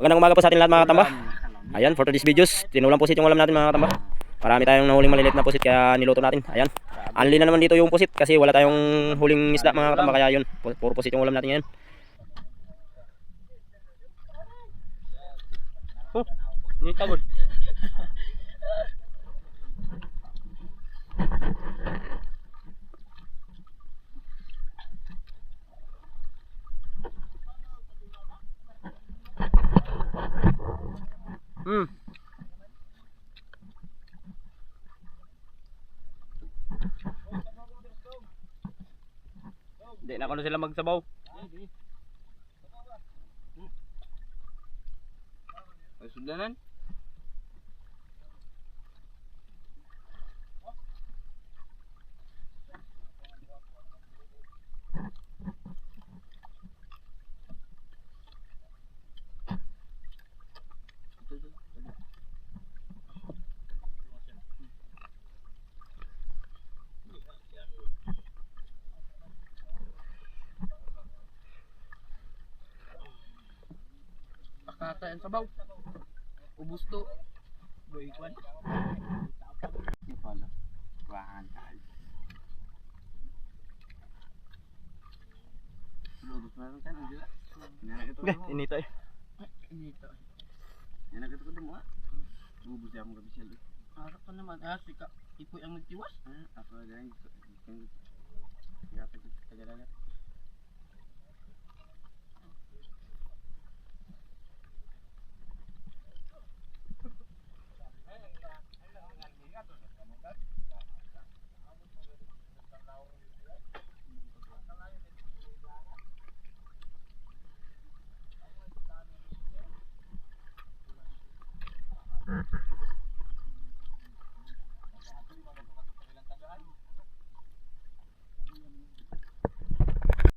Magandang umaga po sa atin lahat mga katamba. Ayan, for today's videos, tinulang pusit yung ulam natin mga katamba. Marami tayong nahuling maliliit na pusit kaya niluto natin. Ayan, anli na naman dito yung pusit kasi wala tayong huling isda mga katamba. Kaya yun, puro pusit yung ulam natin ngayon. Oh, hindi tagod. Hindi na ko sila magsabaw. Ay sudanan. Kata yang sabaw. Ubus to. Boy kwan. Di pala. Wahan tayo. Lulus na rin kan, hindi na. Inito eh. Ini to. Yan agad ko din mo ha. Ubus niya akong kabisel doon. Harap ka naman. Sika. Ipo yang nagtiwas. Ako na dyan. Yata ko tagalagat.